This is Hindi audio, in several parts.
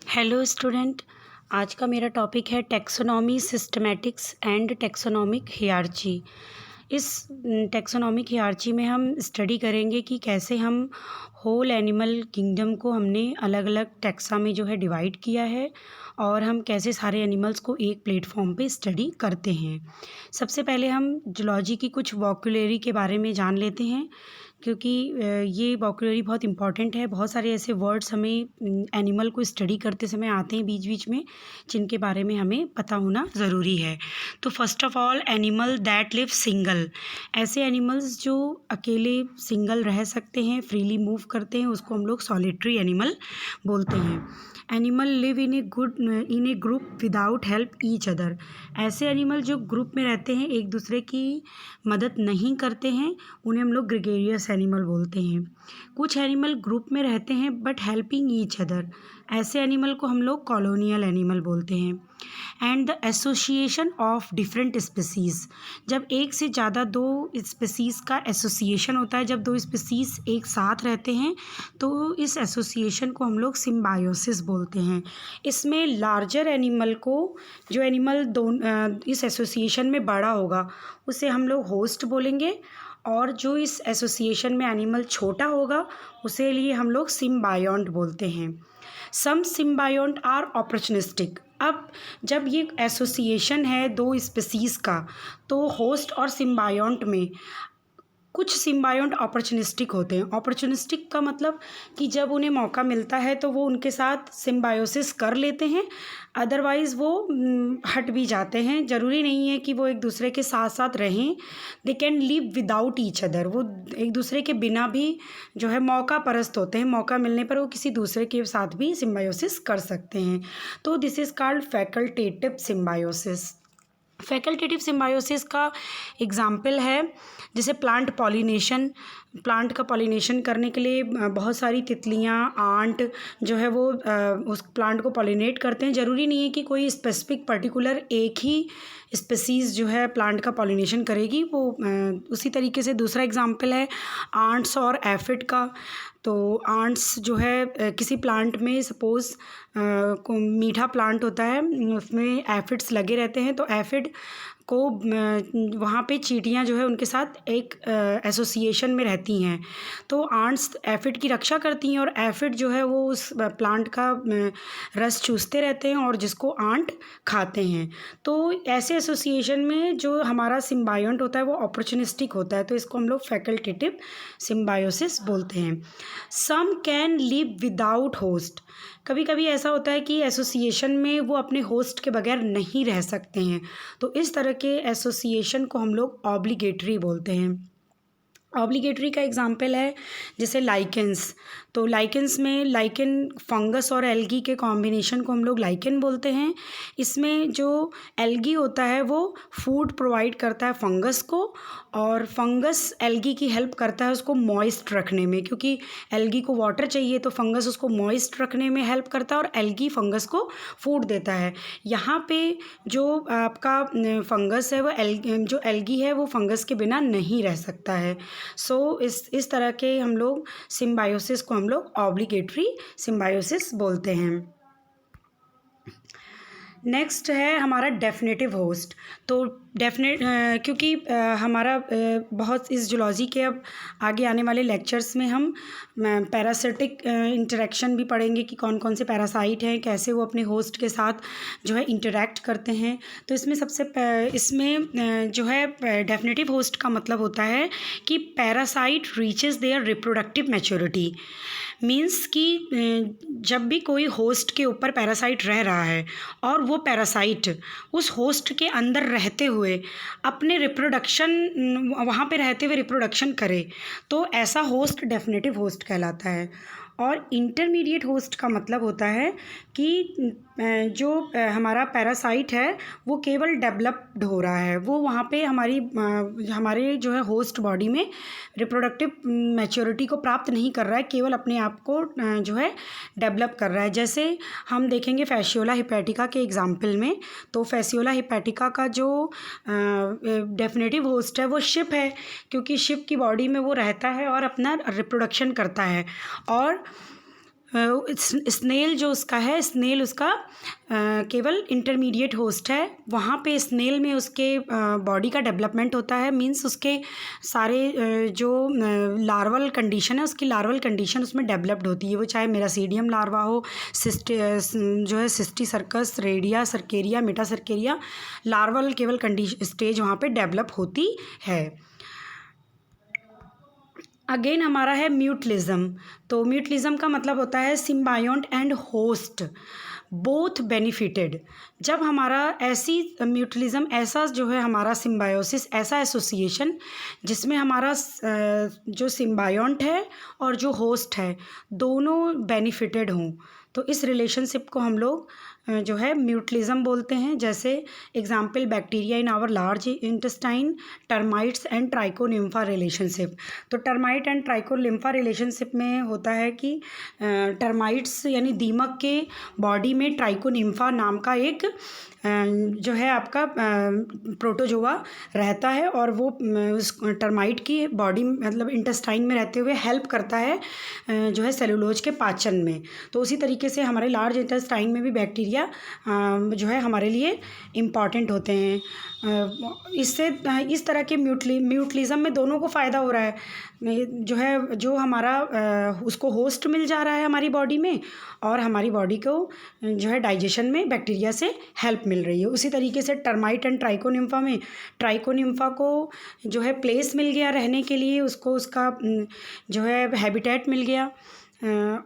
Hello student. आज का मेरा टॉपिक है टैक्सोनॉमी सिस्टमैटिक्स एंड टैक्सोनॉमिक हियरार्ची। इस टैक्सोनॉमिक हियरार्ची में हम स्टडी करेंगे कि कैसे हम होल एनिमल किंगडम को हमने अलग अलग टैक्सा में जो है डिवाइड किया है और हम कैसे सारे एनिमल्स को एक प्लेटफॉर्म पे स्टडी करते हैं। सबसे पहले हम जूलॉजी की कुछ वोकैब्युलरी के बारे में जान लेते हैं, क्योंकि ये वोकैब्युलरी बहुत इंपॉर्टेंट है। बहुत सारे ऐसे वर्ड्स हमें एनिमल को स्टडी करते समय आते हैं बीच बीच में, जिनके बारे में हमें पता होना ज़रूरी है। तो first of all, animal that live single. ऐसे एनिमल्स जो अकेले सिंगल रह सकते हैं, फ्रीली मूव करते हैं, उसको हम लोग सॉलिटरी एनिमल बोलते हैं। Animal live in A group without help each other. ऐसे एनिमल जो ग्रुप में रहते हैं, एक दूसरे की मदद नहीं करते हैं, उन्हें हम लोग ग्रेगेरियस एनिमल बोलते हैं। कुछ एनिमल ग्रुप में रहते हैं बट हेल्पिंग ईच अदर, ऐसे एनिमल को हम लोग कॉलोनियल एनिमल बोलते हैं। And the association of different species. जब एक से ज़्यादा दो स्पीसीज़ का एसोसिएशन होता है, जब दो स्पीसीज़ एक साथ रहते हैं, तो इस एसोसिएशन को हम लोग सिम्बायोसिस बोलते हैं। इसमें लार्जर एनिमल को, जो एनिमल इस एसोसिएशन में बड़ा होगा, उसे हम लोग होस्ट बोलेंगे, और जो इस एसोसिएशन में एनिमल छोटा होगा उसे लिए हम लोग सिम्बायोंट बोलते हैं। सम सिम्बायोंट आर ऑपर्चुनिस्टिक। अब जब ये एसोसिएशन है दो स्पीसीज़ का, तो होस्ट और सिम्बायोंट में कुछ सिम्बायोंट अपॉर्चुनिस्टिक होते हैं। अपॉर्चुनिस्टिक का मतलब कि जब उन्हें मौका मिलता है तो वो उनके साथ सिम्बायोसिस कर लेते हैं, अदरवाइज़ वो हट भी जाते हैं। ज़रूरी नहीं है कि वो एक दूसरे के साथ साथ रहें। They can live without each other. वो एक दूसरे के बिना भी जो है मौका परस्त होते हैं, मौका मिलने पर वो किसी दूसरे के साथ भी सिम्बायोसिस कर सकते हैं। तो this is called facultative symbiosis. Facultative symbiosis का एग्जाम्पल है जैसे प्लांट पॉलिनेशन। प्लांट का पॉलिनेशन करने के लिए बहुत सारी तितलियाँ, आंट जो है वो उस प्लांट को पॉलिनेट करते हैं। ज़रूरी नहीं है कि कोई स्पेसिफिक पर्टिकुलर एक ही स्पीसीज़ जो है प्लांट का पॉलिनेशन करेगी। वो उसी तरीके से दूसरा एग्जाम्पल है आंट्स और एफिड का। तो आंट्स जो है किसी प्लांट में, सपोज़ को मीठा प्लांट होता है, उसमें एफिड्स लगे रहते हैं, तो एफिड को वहाँ पे चींटियाँ जो है उनके साथ एक एसोसिएशन में रहती हैं, तो आंट्स एफिड की रक्षा करती हैं और एफिड जो है वो उस प्लांट का रस चूसते रहते हैं और जिसको आंट खाते हैं। तो ऐसे एसोसिएशन में जो हमारा सिम्बायोंट होता है वो अपॉर्चुनिस्टिक होता है, तो इसको हम लोग फैकल्टेटिव सिम्बायोसिस बोलते हैं। Some can live without host. कभी कभी ऐसा होता है कि एसोसिएशन में वो अपने होस्ट के बगैर नहीं रह सकते हैं, तो इस तरह के एसोसिएशन को हम लोग ऑब्लिगेटरी बोलते हैं। ऑब्लिगेटरी का एग्जाम्पल है जैसे लाइकेंस। तो लाइकेंस में लाइकेन फंगस और एल्गी के कॉम्बिनेशन को हम लोग लाइकेन बोलते हैं। इसमें जो एल्गी होता है वो फूड प्रोवाइड करता है फंगस को, और फंगस एल्गी की हेल्प करता है उसको मॉइस्ट रखने में, क्योंकि एल्गी को वाटर चाहिए तो फंगस उसको मॉइस्ट रखने में हेल्प करता है और एल्गी फंगस को फूड देता है। यहाँ पे जो आपका फंगस है वो जो एल्गी है वो फंगस के बिना नहीं रह सकता है। सो इस तरह के हम लोग सिम्बायोसिस को हम लोग ऑब्लिगेटरी सिम्बायोसिस बोलते हैं। नेक्स्ट है हमारा डेफिनेटिव होस्ट। तो क्योंकि हमारा बहुत इस जूलॉजी के अब आगे आने वाले लेक्चर्स में हम पैरासिटिक इंटरेक्शन भी पढ़ेंगे कि कौन कौन से पैरासाइट हैं, कैसे वो अपने होस्ट के साथ जो है इंटरेक्ट करते हैं। तो इसमें जो है डेफिनेटिव होस्ट का मतलब होता है कि parasite reaches their reproductive maturity. Means कि जब भी कोई होस्ट के ऊपर पैरासाइट रह रहा है और वो पैरासाइट उस होस्ट के अंदर रहते हुए अपने रिप्रोडक्शन, वहाँ पे रहते हुए रिप्रोडक्शन करे, तो ऐसा होस्ट डेफिनेटिव होस्ट कहलाता है। और इंटरमीडिएट होस्ट का मतलब होता है कि जो हमारा पैरासाइट है वो केवल डेवलप्ड हो रहा है, वो वहाँ पे हमारे जो है होस्ट बॉडी में रिप्रोडक्टिव मैच्योरिटी को प्राप्त नहीं कर रहा है, केवल अपने आप को जो है डेवलप कर रहा है। जैसे हम देखेंगे फैसियोला हिपैटिका के एग्जाम्पल में, तो फैसियोला हिपैटिका का जो डेफिनेटिव होस्ट है वो शिप है, क्योंकि शिप की बॉडी में वो रहता है और अपना रिप्रोडक्शन करता है। और स्नेल जो उसका है, स्नेल उसका केवल इंटरमीडिएट होस्ट है। वहाँ पे स्नेल में उसके बॉडी का डेवलपमेंट होता है, मींस उसके सारे जो लार्वल कंडीशन है, उसकी लार्वल कंडीशन उसमें डेवलप्ड होती है। वो चाहे मेरासीडियम लार्वा हो, जो है सिस्टीसर्कस, रेडिया, सर्केरिया, मेटासर्केरिया, लार्वल केवल कंडीशन स्टेज वहाँ पे डेवलप होती है। अगेन हमारा है म्यूटलिज्म। तो म्यूटलिज्म का मतलब होता है सिम्बायोंट एंड होस्ट बोथ बेनिफिटेड। जब हमारा ऐसी म्यूटलिज्म, ऐसा जो है हमारा सिम्बायोसिस, ऐसा एसोसिएशन जिसमें हमारा जो सिम्बायोंट है और जो होस्ट है दोनों बेनिफिटेड हों, तो इस रिलेशनशिप को हम लोग जो है म्यूटलिज्म बोलते हैं। जैसे example bacteria in our large intestine, termites and trichonympha relationship. तो टर्माइट एंड ट्राइकोनिम्फा रिलेशनशिप में होता है कि टर्माइट्स यानी दीमक के बॉडी में ट्राइकोनिम्फा नाम का एक जो है आपका प्रोटोजोआ रहता है, और वो उस टर्माइट की बॉडी मतलब इंटेस्टाइन में रहते हुए हेल्प करता है जो है सेलुलोज के पाचन में। तो उसी तरीके से हमारे लार्ज इंटेस्टाइन में भी बैक्टीरिया जो है हमारे लिए इम्पॉर्टेंट होते हैं। इससे इस तरह के म्यूटलिज्म में दोनों को फ़ायदा हो रहा है, जो है जो हमारा उसको होस्ट मिल जा रहा है हमारी बॉडी में, और हमारी बॉडी को जो है डाइजेशन में बैक्टीरिया से हेल्प मिल रही है। उसी तरीके से टर्माइट एंड ट्राइकोनिम्फा में ट्राइकोनिम्फा को जो है प्लेस मिल गया रहने के लिए, उसको उसका जो है हैबिटेट मिल गया,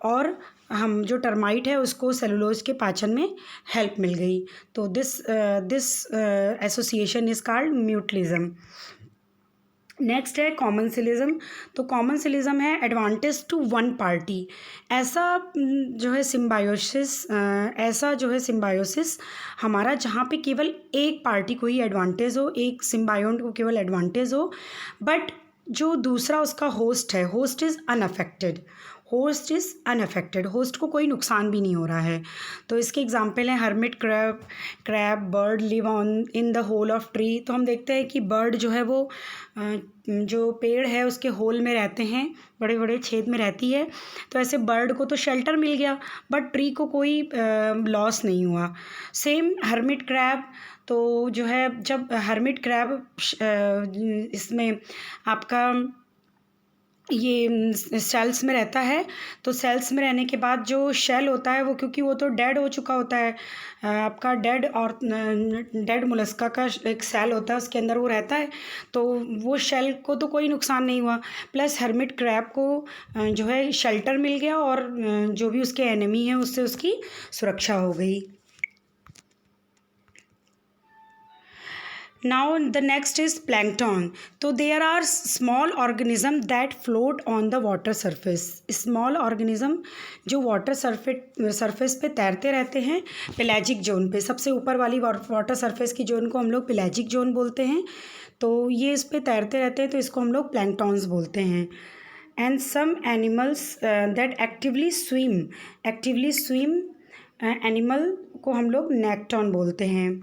और हम जो टर्माइट है उसको सेलुलोज के पाचन में हेल्प मिल गई। तो this association is called mutualism. Next है कॉमनसिलिज्म। तो कॉमनसिलिज्म है एडवांटेज टू वन पार्टी। ऐसा जो है सिम्बायोसिस हमारा जहाँ पे केवल एक पार्टी को ही एडवांटेज हो, एक सिम्बायोंट को केवल एडवांटेज हो, बट जो दूसरा उसका होस्ट है, होस्ट इज़ अनअफेक्टेड, होस्ट को कोई नुकसान भी नहीं हो रहा है। तो इसके एग्जांपल हैं hermit crab, bird live on in the hole of tree. तो हम देखते हैं कि बर्ड जो है वो जो पेड़ है उसके होल में रहते हैं, बड़े बड़े छेद में रहती है। तो ऐसे बर्ड को तो शेल्टर मिल गया, बट ट्री को कोई लॉस नहीं हुआ। सेम हर्मिट क्रैब, तो जो है जब हर्मिट क्रैब इसमें आपका ये सेल्स में रहता है, तो सेल्स में रहने के बाद जो शेल होता है वो, क्योंकि वो तो डेड हो चुका होता है, आपका डेड मोलस्का का एक सेल होता है, उसके अंदर वो रहता है, तो वो शेल को तो कोई नुकसान नहीं हुआ। प्लस हर्मिट क्रैब को जो है शेल्टर मिल गया, और जो भी उसके एनिमी है उससे उसकी सुरक्षा हो गई। Now the next is plankton. तो there are small organism that float on the water surface. Small organism जो वाटर सरफेस पे तैरते रहते हैं पेलाजिक जोन पे, सबसे ऊपर वाली वाटर सरफेस की जोन को हम लोग पेलाजिक जोन बोलते हैं। तो ये इस पे तैरते रहते हैं, तो इसको हम लोग प्लैंकटॉन्स बोलते हैं। And some animals that actively swim animal को हम लोग नेक्टॉन बोलते हैं।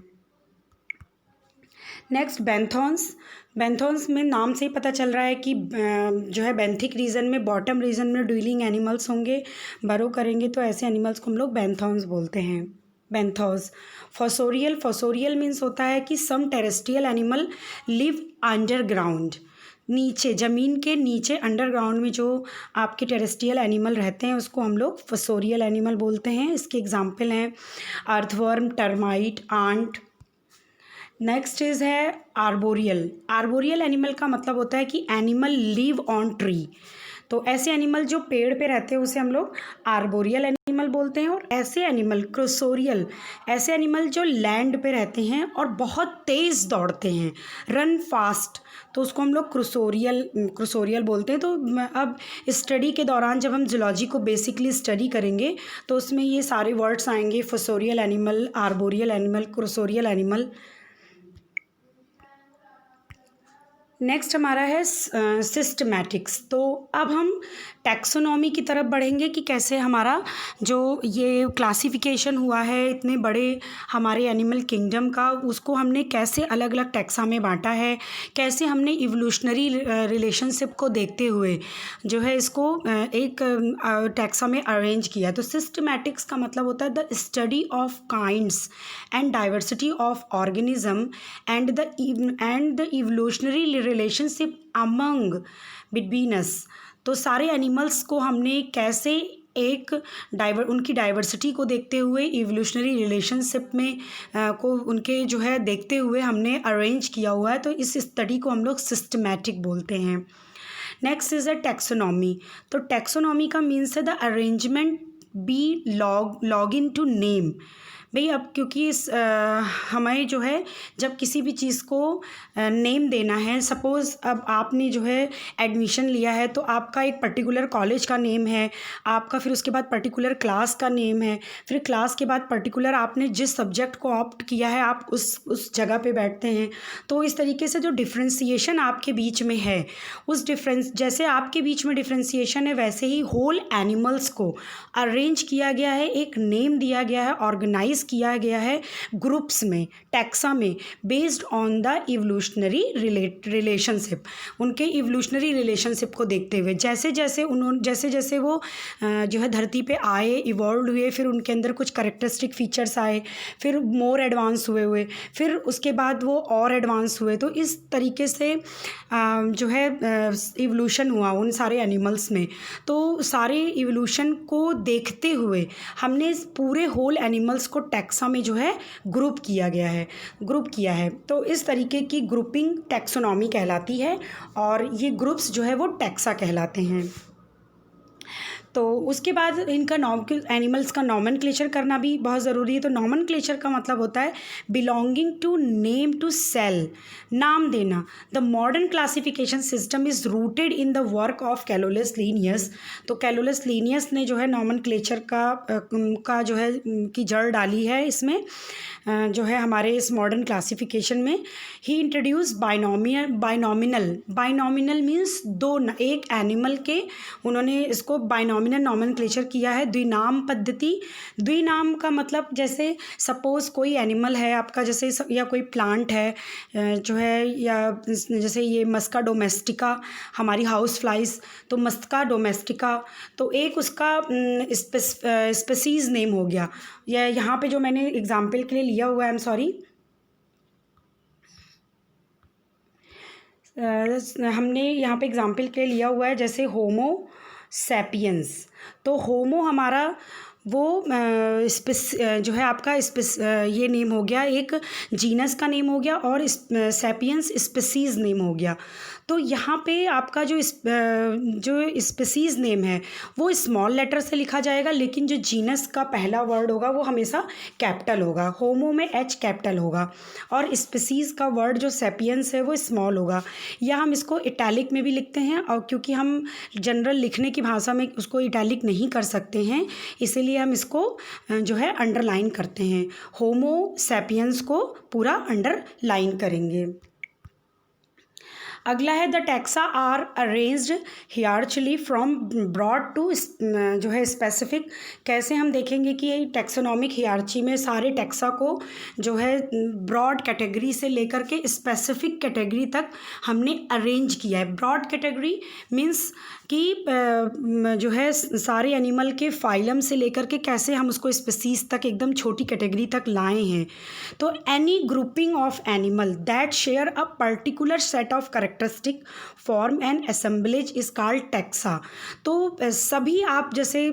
नेक्स्ट बेंथॉन्स में नाम से ही पता चल रहा है कि जो है बेंथिक रीजन में, बॉटम रीजन में ड्विलिंग एनिमल्स होंगे, बरो करेंगे, तो ऐसे एनिमल्स को हम लोग बेंथॉन्स बोलते हैं। बेंथॉस। फॉसोरियल मीन्स होता है कि सम टेरेस्ट्रियल एनिमल लिव अंडरग्राउंड, नीचे ज़मीन के नीचे अंडरग्राउंड में जो आपके टेरेस्ट्रियल एनिमल रहते हैं उसको हम लोग फॉसोरियल एनिमल बोलते हैं। इसके एग्जाम्पल हैं earthworm, termite, ant. Next is है आर्बोरियल एनिमल का मतलब होता है कि एनिमल लिव ऑन ट्री। तो ऐसे एनिमल जो पेड़ पे रहते हैं उसे हम लोग आर्बोरियल एनिमल बोलते हैं। और ऐसे एनिमल क्रोसोरियल, ऐसे एनिमल जो लैंड पे रहते हैं और बहुत तेज़ दौड़ते हैं, रन फास्ट, तो उसको हम लोग क्रोसोरियल बोलते हैं। तो अब स्टडी के दौरान जब हम जूलॉजी को बेसिकली स्टडी करेंगे तो उसमें ये सारे वर्ड्स आएंगे, fossorial animal, arboreal animal, cursorial animal. Next हमारा है सिस्टमैटिक्स। तो अब हम टैक्सोनॉमी की तरफ बढ़ेंगे कि कैसे हमारा जो ये क्लासिफिकेशन हुआ है इतने बड़े हमारे एनिमल किंगडम का, उसको हमने कैसे अलग अलग टैक्सा में बांटा है, कैसे हमने इवोल्यूशनरी रिलेशनशिप को देखते हुए जो है इसको एक टैक्सा में अरेंज किया। तो सिस्टमैटिक्स का मतलब होता है the study of kinds and diversity of organism and the evolutionary relationship among between us. तो सारे एनिमल्स को हमने कैसे एक उनकी डाइवर्सिटी को देखते हुए इवोल्यूशनरी रिलेशनशिप में को उनके जो है देखते हुए हमने अरेंज किया हुआ है। तो इस स्टडी को हम लोग सिस्टमैटिक बोलते हैं। Next is a taxonomy. तो टैक्सोनॉमी का मीन्स है the arrangement belong into name. भाई अब क्योंकि हमें जो है जब किसी भी चीज़ को नेम देना है, सपोज़ अब आपने जो है एडमिशन लिया है तो आपका एक पर्टिकुलर कॉलेज का नेम है, आपका फिर उसके बाद पर्टिकुलर क्लास का नेम है, फिर क्लास के बाद पर्टिकुलर आपने जिस सब्जेक्ट को ऑप्ट किया है आप उस जगह पे बैठते हैं। तो इस तरीके से जो डिफ्रेंसिएशन आपके बीच में है, उस जैसे आपके बीच में डिफ्रेंसिएशन है वैसे ही होल एनिमल्स को अरेंज किया गया है, एक नेम दिया गया है, ऑर्गेनाइज किया गया है ग्रुप्स में, टैक्सा में, based on the evolutionary relationship, उनके इवोल्यूशनरी रिलेशनशिप को देखते हुए। जैसे जैसे वो जो है धरती पे आए, इवॉल्व हुए, फिर उनके अंदर कुछ कैरेक्टरिस्टिक फीचर्स आए, फिर मोर एडवांस हुए, फिर उसके बाद वो और एडवांस हुए। तो इस तरीके से जो है इवोल्यूशन हुआ उन सारे एनिमल्स में। तो सारे इवोल्यूशन को देखते हुए हमने पूरे होल एनिमल्स को टैक्सा में जो है ग्रुप किया है। तो इस तरीके की ग्रुपिंग टैक्सोनॉमी कहलाती है और ये ग्रुप्स जो है वो टैक्सा कहलाते हैं। तो उसके बाद इनका एनिमल्स का नॉमेनक्लेचर करना भी बहुत ज़रूरी है। तो नॉमेनक्लेचर का मतलब होता है belonging to name to sell, नाम देना। The modern classification system is rooted in the work of Carolus Linnaeus. तो कैलोलस लीनियस ने जो है नॉमेनक्लेचर का जो है की जड़ डाली है इसमें, जो है हमारे इस मॉडर्न क्लासिफिकेशन में। ही इंट्रोड्यूस बाइनॉमिनल मीन्स एक एनिमल के उन्होंने इसको बाइनॉमिनल नॉमेनक्लेचर किया है। द्विनाम पद्धति, द्विनाम का मतलब जैसे सपोज़ कोई एनिमल है आपका, जैसे या कोई प्लांट है जो है, या जैसे ये मस्का डोमेस्टिका हमारी हाउस फ्लाइज, तो मस्का डोमेस्टिका तो एक उसका स्पेसीज़ नेम हो गया। या यहाँ पे जो मैंने एग्जाम्पल के लिए लिया हुआ है, आई एम सॉरी, हमने यहाँ पे एग्जाम्पल के लिए लिया हुआ है जैसे होमो सैपियंस। तो होमो हमारा वो जो है आपका ये नेम हो गया, एक जीनस का नेम हो गया, और सैपियंस स्पीसीज़ नेम हो गया। तो यहाँ पे आपका जो स्पीसीज़ नेम है वो स्मॉल लेटर से लिखा जाएगा, लेकिन जो जीनस का पहला वर्ड होगा वो हमेशा कैपिटल होगा। होमो में एच कैपिटल होगा और स्पीसीज़ का वर्ड जो सैपियंस है वो स्मॉल होगा। या हम इसको इटैलिक में भी लिखते हैं, और क्योंकि हम जनरल लिखने की भाषा में उसको इटैलिक नहीं कर सकते हैं, इसीलिए हम इसको जो है अंडरलाइन करते हैं। होमो सैपियंस को पूरा अंडरलाइन करेंगे। अगला है the taxa are arranged hierarchically from broad to जो है स्पेसिफिक। कैसे हम देखेंगे कि टैक्सोनॉमिक हियरची में सारे टैक्सा को जो है ब्रॉड कैटेगरी से लेकर के स्पेसिफिक कैटेगरी तक हमने अरेंज किया है। ब्रॉड कैटेगरी मीन्स कि जो है सारे एनिमल के फाइलम से लेकर के कैसे हम उसको स्पीसीज तक एकदम छोटी कैटेगरी तक लाए हैं। तो any grouping of animal that share a particular set of characteristic form and assemblage is called taxa. तो सभी आप जैसे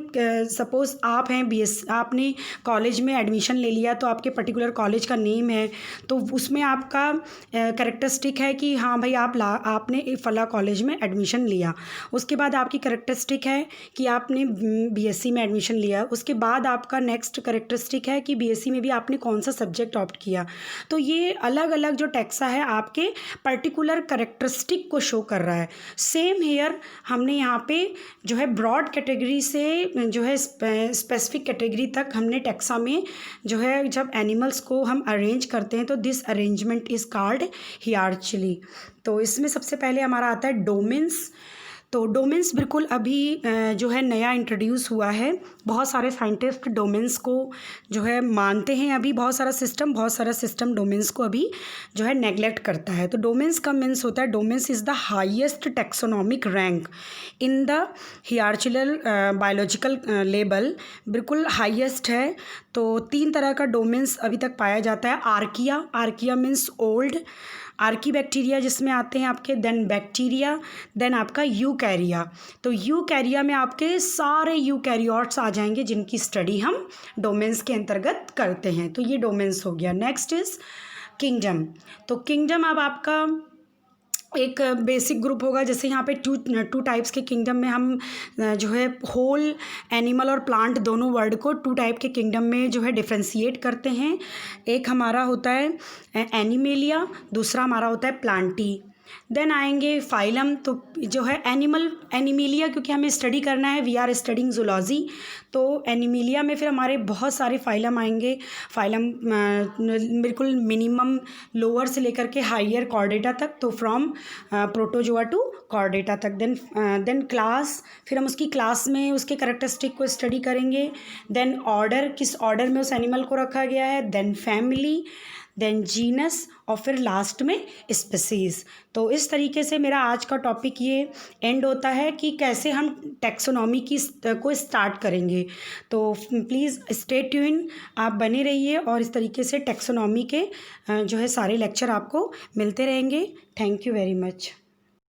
सपोज आप हैं आपने कॉलेज में एडमिशन ले लिया, तो आपके पर्टिकुलर कॉलेज का नेम है, तो उसमें आपका कैरेक्टरिस्टिक है कि हाँ भाई आपने फला कॉलेज में एडमिशन लिया। उसके बाद आपकी कैरेक्टरिस्टिक है कि आपने बीएससी में एडमिशन लिया। उसके बाद आपका नेक्स्ट कैरेक्टरिस्टिक है कि बीएससी में भी आपने कौन सा सब्जेक्ट ऑप्ट किया। तो ये अलग अलग जो टैक्सा है आपके पर्टिकुलर कैरेक्टरिस्टिक को शो कर रहा है। सेम हेयर हमने यहाँ पे जो है ब्रॉड कैटेगरी से जो है स्पेसिफिक कैटेगरी तक हमने टैक्सा में जो है जब एनिमल्स को हम अरेंज करते हैं तो दिस अरेंजमेंट इज़ कॉल्ड हियरarchy। तो इसमें सबसे पहले हमारा आता है डोमेन्स। तो डोमेन्स बिल्कुल अभी जो है नया इंट्रोड्यूस हुआ है। बहुत सारे साइंटिस्ट डोमेन्स को जो है मानते हैं, अभी बहुत सारा सिस्टम डोमेन्स को अभी जो है नेगलेक्ट करता है। तो डोमेन्स का मीन्स होता है, domains is the highest taxonomic rank in the hierarchical biological लेबल, बिल्कुल हाईएस्ट है। तो 3 तरह का डोमेन्स अभी तक पाया जाता है। आर्किया मीन्स ओल्ड, आर्कीबैक्टीरिया जिसमें आते हैं आपके, देन बैक्टीरिया, देन आपका यूकैरिया। तो यूकैरिया में आपके सारे यूकैरियोट्स आ जाएंगे जिनकी स्टडी हम डोमेन्स के अंतर्गत करते हैं। तो ये डोमेन्स हो गया। Next is kingdom. तो किंगडम अब आपका एक बेसिक ग्रुप होगा। जैसे यहाँ पे टू टाइप्स के किंगडम में हम जो है होल एनिमल और प्लांट दोनों वर्ड को 2 टाइप के किंगडम में जो है डिफ्रेंशिएट करते हैं। एक हमारा होता है एनिमेलिया, दूसरा हमारा होता है प्लांटी। देन आएंगे फाइलम। तो जो है एनिमेलिया, क्योंकि हमें स्टडी करना है, वी आर स्टडिंग जूलॉजी, तो एनिमेलिया में फिर हमारे बहुत सारे फाइलम आएंगे। फाइलम बिल्कुल मिनिमम लोअर से लेकर के हायर कॉर्डेटा तक, तो फ्रॉम प्रोटोजोआ टू कॉर्डेटा तक। देन क्लास, फिर हम उसकी क्लास में उसके कैरेक्टरिस्टिक को स्टडी करेंगे। देन ऑर्डर, किस ऑर्डर में उस एनिमल को रखा गया है। देन फैमिली, देन जीनस, और फिर लास्ट में स्पीसीज़। तो इस तरीके से मेरा आज का टॉपिक ये एंड होता है कि कैसे हम टैक्सोनॉमी को स्टार्ट करेंगे। तो प्लीज़ स्टे ट्यून, आप बने रहिए, और इस तरीके से टैक्सोनॉमी के जो है सारे लेक्चर आपको मिलते रहेंगे। Thank you very much.